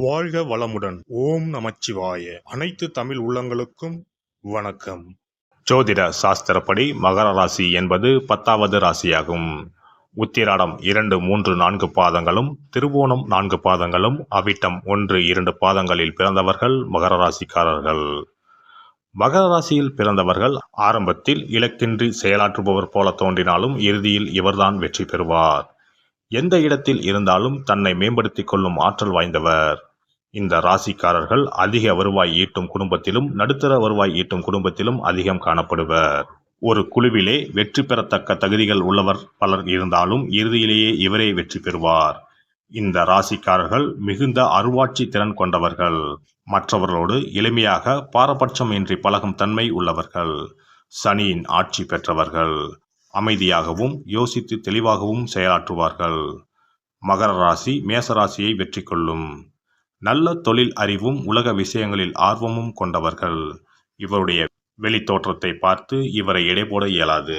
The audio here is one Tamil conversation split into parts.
வாழ்க வளமுடன். ஓம் நமச்சிவாய. அனைத்து தமிழ் உள்ளங்களுக்கும் வணக்கம். ஜோதிட சாஸ்திரப்படி மகர ராசி என்பது 10வது ராசியாகும். உத்திராடம் 2, 3, 4 பாதங்களும், திருவோணம் 4 பாதங்களும், அவிட்டம் 1, 2 பாதங்களில் பிறந்தவர்கள் மகர ராசிக்காரர்கள். மகர ராசியில் பிறந்தவர்கள் ஆரம்பத்தில் இலக்கின்றி செயலாற்றுபவர் போல தோன்றினாலும் இறுதியில் இவர்தான் வெற்றி பெறுவார். எந்த இடத்தில் இருந்தாலும் தன்னை மேம்படுத்திக் கொள்ளும் ஆற்றல் வாய்ந்தவர். இந்த ராசிக்காரர்கள் அதிக வருவாய் ஈட்டும் குடும்பத்திலும் நடுத்தர வருவாய் ஈட்டும் குடும்பத்திலும் அதிகம் காணப்படுவர். ஒரு குழுவிலே வெற்றி பெறத்தக்க தகுதிகள் உள்ளவர் பலர் இருந்தாலும் இறுதியிலேயே இவரே வெற்றி பெறுவார். இந்த ராசிக்காரர்கள் மிகுந்த அருவாட்சி திறன் கொண்டவர்கள். மற்றவர்களோடு எளிமையாக பாரபட்சம் இன்றி பழகும் தன்மை உள்ளவர்கள். சனியின் ஆட்சி பெற்றவர்கள். அமைதியாகவும் யோசித்து தெளிவாகவும் செயலாற்றுவார்கள். மகர ராசி மேசராசியை வெற்றி கொள்ளும். நல்ல தொழில் அறிவும் உலக விஷயங்களில் ஆர்வமும் கொண்டவர்கள். இவருடைய வெளி தோற்றத்தை பார்த்து இவரை எடை போட இயலாது.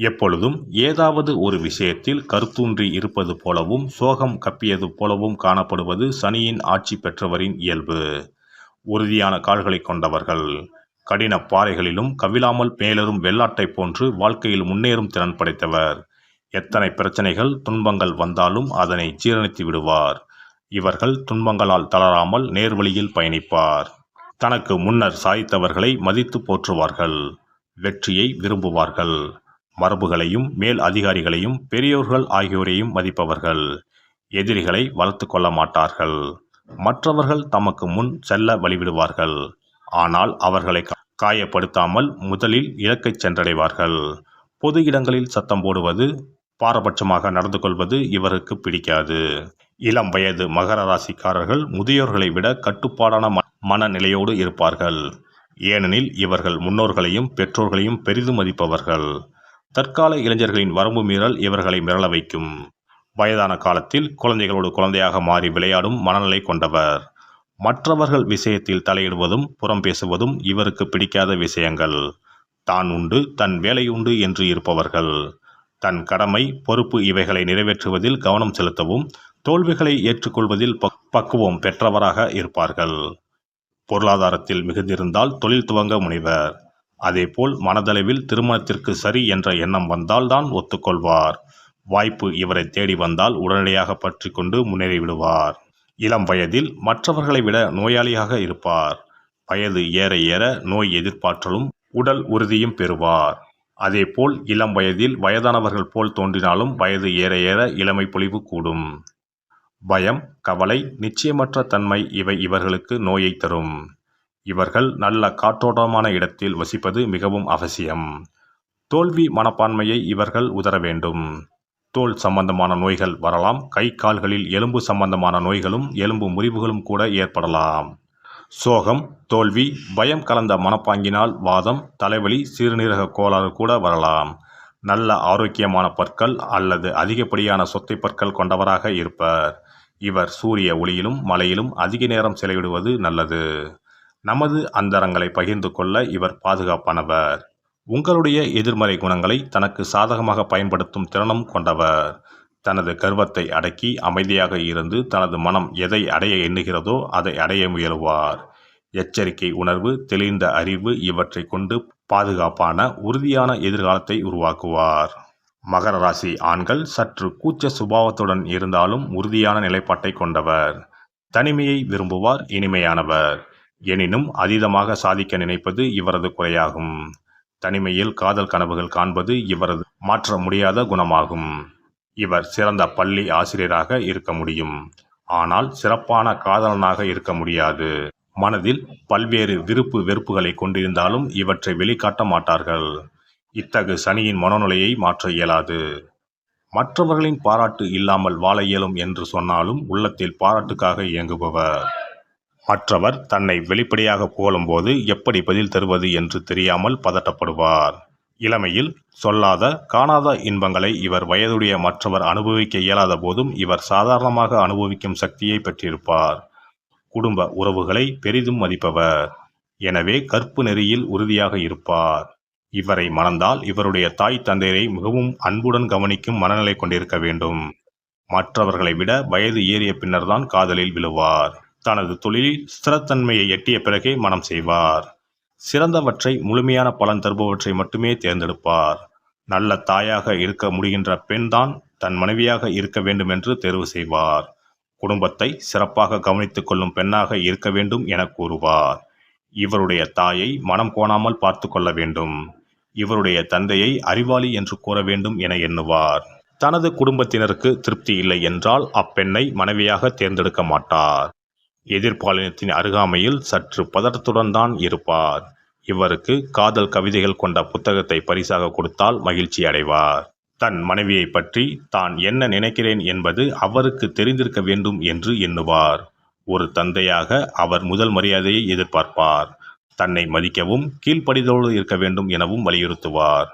எப்பொழுதும் ஏதாவது ஒரு விஷயத்தில் கருத்தூன்றி இருப்பது போலவும் சோகம் கப்பியது போலவும் காணப்படுவது சனியின் ஆட்சி பெற்றவரின் இயல்பு. உறுதியான கால்களை கொண்டவர்கள். கடின பாறைகளிலும் கவிழாமல் மேலரும் வெள்ளாட்டை போன்று வாழ்க்கையில் முன்னேறும் திறன் படைத்தவர். எத்தனை பிரச்சனைகள் துன்பங்கள் வந்தாலும் அதனை ஜீரணித்து விடுவார். இவர்கள் துன்பங்களால் தளராமல் நேர்வழியில் பயணிப்பார். தனக்கு முன்னர் சாதித்தவர்களை மதித்து போற்றுவார்கள். வெற்றியை விரும்புவார்கள். மரபுகளையும் மேல் அதிகாரிகளையும் பெரியோர்கள் ஆகியோரையும் மதிப்பவர்கள். எதிரிகளை வளர்த்து கொள்ள மாட்டார்கள். மற்றவர்கள் தமக்கு முன் செல்ல வழிவிடுவார்கள். ஆனால் அவர்களை காயப்படுத்தாமல் முதலில் இலக்கை சென்றடைவார்கள். பொது இடங்களில் சத்தம் போடுவது, பாரபட்சமாக நடந்து கொள்வது இவருக்கு பிடிக்காது. இளம் வயது மகர ராசிக்காரர்கள் முதியோர்களை விட கட்டுப்பாடான மனநிலையோடு இருப்பார்கள். ஏனெனில் இவர்கள் முன்னோர்களையும் பெற்றோர்களையும் பெரிதும் மதிப்பவர்கள். தற்கால இளைஞர்களின் வரம்பு மீறல் இவர்களை மிரள வைக்கும். வயதான காலத்தில் குழந்தைகளோடு குழந்தையாக மாறி விளையாடும் மனநிலை கொண்டவர். மற்றவர்கள் விஷயத்தில் தலையிடுவதும் புறம் பேசுவதும் இவருக்கு பிடிக்காத விஷயங்கள். தான் உண்டு தன் வேலை உண்டு என்று இருப்பவர்கள். தன் கடமை பொறுப்பு இவைகளை நிறைவேற்றுவதில் கவனம் செலுத்தவும் தோல்விகளை ஏற்றுக்கொள்வதில் பக்குவம் பெற்றவராக இருப்பார்கள். பொருளாதாரத்தில் மிகுந்திருந்தால் தொழில் துவங்க முனைவர். அதேபோல் மனதளவில் திருமணத்திற்கு சரி என்ற எண்ணம் வந்தால்தான் ஒத்துக்கொள்வார். வாய்ப்பு இவரை தேடி வந்தால் உடனடியாக பற்றி கொண்டு முன்னேறிவிடுவார். இளம் வயதில் மற்றவர்களை விட நோயாளியாக இருப்பார். வயது ஏற ஏற நோய் எதிர்ப்பாற்றலும் உடல் உறுதியும் பெறுவார். அதேபோல் இளம் வயதில் வயதானவர்கள் போல் தோன்றினாலும் வயது ஏற ஏற இளமை பொலிவு கூடும். பயம், கவலை, நிச்சயமற்ற தன்மை இவை இவர்களுக்கு நோயை தரும். இவர்கள் நல்ல காற்றோட்டமான இடத்தில் வசிப்பது மிகவும் அவசியம். தோல்வி மனப்பான்மையை இவர்கள் உதற வேண்டும். தோல் சம்பந்தமான நோய்கள் வரலாம். கை கால்களில் எலும்பு சம்பந்தமான நோய்களும் எலும்பு முறிவுகளும் கூட ஏற்படலாம். சோகம், தோல்வி, பயம் கலந்த மனப்பாங்கினால் வாதம், தலைவலி, சிறுநீரக கோளாறு கூட வரலாம். நல்ல ஆரோக்கியமான பற்கள் அல்லது அதிகப்படியான சொத்தை பற்கள் கொண்டவராக இருப்பர். இவர் சூரிய ஒளியிலும் மழையிலும் அதிக நேரம் செலவிடுவது நல்லது. நமது அந்தரங்களை பகிர்ந்து கொள்ள இவர் பாதுகாப்பானவர். உங்களுடைய எதிர்மறை குணங்களை தனக்கு சாதகமாக பயன்படுத்தும் திறனும் கொண்டவர். தனது கர்வத்தை அடக்கி அமைதியாக இருந்து தனது மனம் எதை அடைய எண்ணுகிறதோ அதை அடைய முயலுவார். எச்சரிக்கை உணர்வு, தெளிந்த அறிவு இவற்றை கொண்டு பாதுகாப்பான உறுதியான எதிர்காலத்தை உருவாக்குவார். மகர ராசி ஆண்கள் சற்று கூச்ச சுபாவத்துடன் இருந்தாலும் உறுதியான நிலைப்பாட்டை கொண்டவர். தனிமையை விரும்புவார். இனிமையானவர். எனினும் அதீதமாக சாதிக்க நினைப்பது இவரது குறையாகும். தனிமையில் காதல் கனவுகள் காண்பது இவரது மாற்ற முடியாத குணமாகும். இவர் சிறந்த பள்ளி ஆசிரியராக இருக்க முடியும். ஆனால் சிறப்பான காதலனாக இருக்க முடியாது. மனதில் பல்வேறு விருப்பு வெறுப்புகளை கொண்டிருந்தாலும் இவற்றை வெளிக்காட்ட மாட்டார்கள். இத்தகு சனியின் மனோநிலையை மாற்ற இயலாது. மற்றவர்களின் பாராட்டு இல்லாமல் வாழ இயலும் என்று சொன்னாலும் உள்ளத்தில் பாராட்டுக்காக இயங்குபவர். மற்றவர் தன்னை வெளிப்படையாக புகழும்போது எப்படி பதில் தருவது என்று தெரியாமல் பதட்டப்படுவார். இளமையில் சொல்லாத காணாத இன்பங்களை இவர் வயதுடைய மற்றவர் அனுபவிக்க இயலாத போதும் இவர் சாதாரணமாக அனுபவிக்கும் சக்தியை பெற்றிருப்பார். குடும்ப உறவுகளை பெரிதும் மதிப்பவர். எனவே கற்பு நெறியில் உறுதியாக இருப்பார். இவரை மணந்தால் இவருடைய தாய் தந்தையரை மிகவும் அன்புடன் கவனிக்கும் மனநிலை கொண்டிருக்க வேண்டும். மற்றவர்களை விட வயது ஏறிய பின்னர்தான் காதலில் விழுவார். தனது தொழிலில் ஸ்திரத்தன்மையை எட்டிய பிறகே மனம் செய்வார். சிறந்தவற்றை, முழுமையான பலன் தருபவற்றை மட்டுமே தேர்ந்தெடுப்பார். நல்ல தாயாக இருக்க முடிகின்ற பெண்தான் தன் மனைவியாக இருக்க வேண்டும் என்று தேர்வு செய்வார். குடும்பத்தை சிறப்பாக கவனித்துக் கொள்ளும் பெண்ணாக இருக்க வேண்டும் என கூறுவார். இவருடைய தாயை மனம் கோணாமல் பார்த்து கொள்ள வேண்டும். இவருடைய தந்தையை அறிவாளி என்று கூற வேண்டும் என எண்ணுவார். தனது குடும்பத்தினருக்கு திருப்தி இல்லை என்றால் அப்பெண்ணை மனைவியாக தேர்ந்தெடுக்க மாட்டார். எதிர்பாலினத்தின் அருகாமையில் சற்று பதட்டத்துடன் தான் இருப்பார். இவருக்கு காதல் கவிதைகள் கொண்ட புத்தகத்தை பரிசாக கொடுத்தால் மகிழ்ச்சி அடைவார். தன் மனைவியை பற்றி தான் என்ன நினைக்கிறேன் என்பது அவருக்கு தெரிந்திருக்க வேண்டும் என்று எண்ணுவார். ஒரு தந்தையாக அவர் முதல் மரியாதையை எதிர்பார்ப்பார். தன்னை மதிக்கவும் கீழ்ப்படிதலோடு இருக்க வேண்டும் எனவும் வலியுறுத்துவார்.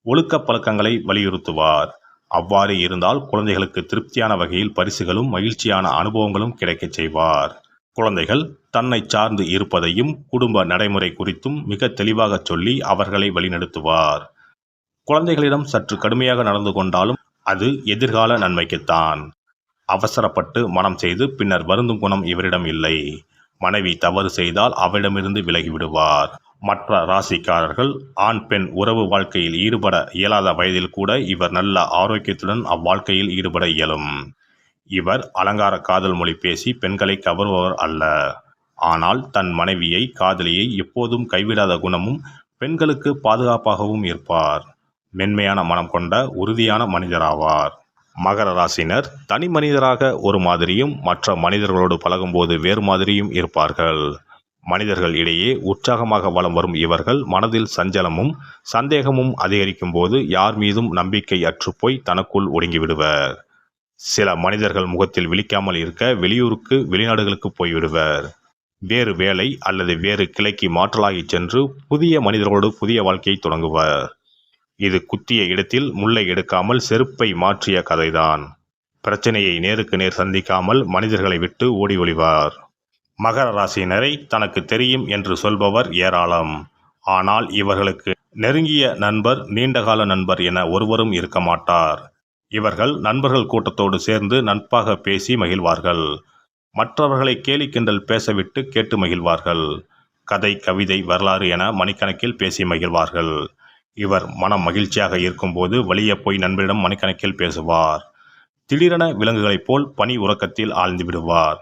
ஒழுக்க பழக்கங்களை வலியுறுத்துவார். அவ்வாறு இருந்தால் குழந்தைகளுக்கு திருப்தியான வகையில் பரிசுகளும் மகிழ்ச்சியான அனுபவங்களும் கிடைக்கச் செய்வார். குழந்தைகள் தன்னை சார்ந்து இருப்பதையும் குடும்ப நடைமுறை குறித்தும் மிக தெளிவாக சொல்லி அவர்களை வழிநடத்துவார். குழந்தைகளிடம் சற்று கடுமையாக நடந்து கொண்டாலும் அது எதிர்கால நன்மைக்குத்தான். அவசரப்பட்டு மனம் செய்து பின்னர் வருந்தும் குணம் இவரிடம் இல்லை. மனைவி தவறு செய்தால் அவரிடமிருந்து விலகிவிடுவார். மற்ற ராசிக்காரர்கள் ஆண் பெண் உறவு வாழ்க்கையில் ஈடுபட இயலாத வயதில் கூட இவர் நல்ல ஆரோக்கியத்துடன் அவ்வாழ்க்கையில் ஈடுபட இயலும். இவர் அலங்கார காதல் மொழி பேசி பெண்களை கவர்பவர் அல்ல. ஆனால் தன் மனைவியை, காதலியை எப்போதும் கைவிடாத குணமும் பெண்களுக்கு பாதுகாப்பாகவும் இருப்பார். மென்மையான மனம் கொண்ட உறுதியான மனிதராவார். மகர ராசினர் தனி மனிதராக ஒரு மாதிரியும் மற்ற மனிதர்களோடு பழகும்போது வேறு மாதிரியும் இருப்பார்கள். மனிதர்கள் இடையே உற்சாகமாக வலம் வரும் இவர்கள் மனதில் சஞ்சலமும் சந்தேகமும் அதிகரிக்கும் போது யார் மீதும் நம்பிக்கை அற்றுப்போய் தனக்குள் ஒடுங்கிவிடுவர். சில மனிதர்கள் முகத்தில் விழிக்காமல் இருக்க வெளியூருக்கு, வெளிநாடுகளுக்கு போய்விடுவர். வேறு வேலை அல்லது வேறு கிளைக்கு மாற்றலாகி சென்று புதிய மனிதர்களோடு புதிய வாழ்க்கையை தொடங்குவர். இது குத்திய இடத்தில் முள்ளை எடுக்காமல் செருப்பை மாற்றிய கதைதான். பிரச்சனையை நேருக்கு நேர் சந்திக்காமல் மனிதர்களை விட்டு ஓடி ஒளிவார். மகர ராசியினரை தனக்கு தெரியும் என்று சொல்பவர் ஏராளம். ஆனால் இவர்களுக்கு நெருங்கிய நண்பர், நீண்டகால நண்பர் என ஒருவரும் இருக்க மாட்டார். இவர்கள் நண்பர்கள் கூட்டத்தோடு சேர்ந்து நட்பாக பேசி மகிழ்வார்கள். மற்றவர்களை கேலி கிண்டல் பேசவிட்டு கேட்டு மகிழ்வார்கள். கதை, கவிதை, வரலாறு என மணிக்கணக்கில் பேசி மகிழ்வார்கள். இவர் மனம் மகிழ்ச்சியாக இருக்கும்போது வெளியே போய் நண்பரிடம் மணிக்கணக்கில் பேசுவார். திடீரென விலங்குகளைப் போல் பனி உறக்கத்தில் ஆழ்ந்து விடுவார்.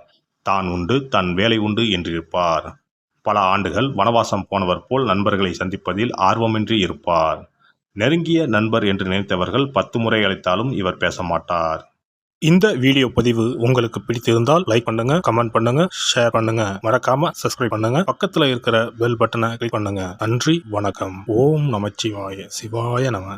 தான் உண்டு, தன் வேலை உண்டு என்றிருப்பார். பல ஆண்டுகள் வனவாசம் போனவர் போல் நண்பர்களை சந்திப்பதில் ஆர்வமின்றி இருப்பார். நெருங்கிய நண்பர் என்று நினைத்தவர்கள் 10 முறை அழைத்தாலும் இவர் பேச மாட்டார். இந்த வீடியோ பதிவு உங்களுக்கு பிடித்திருந்தால் லைக் பண்ணுங்க, கமெண்ட் பண்ணுங்க, ஷேர் பண்ணுங்க. மறக்காம சப்ஸ்கிரைப் பண்ணுங்க. பக்கத்துல இருக்கிற பெல் பட்டனை கிளிக் பண்ணுங்க. நன்றி, வணக்கம். ஓம் நமச்சிவாய. சிவாய நம.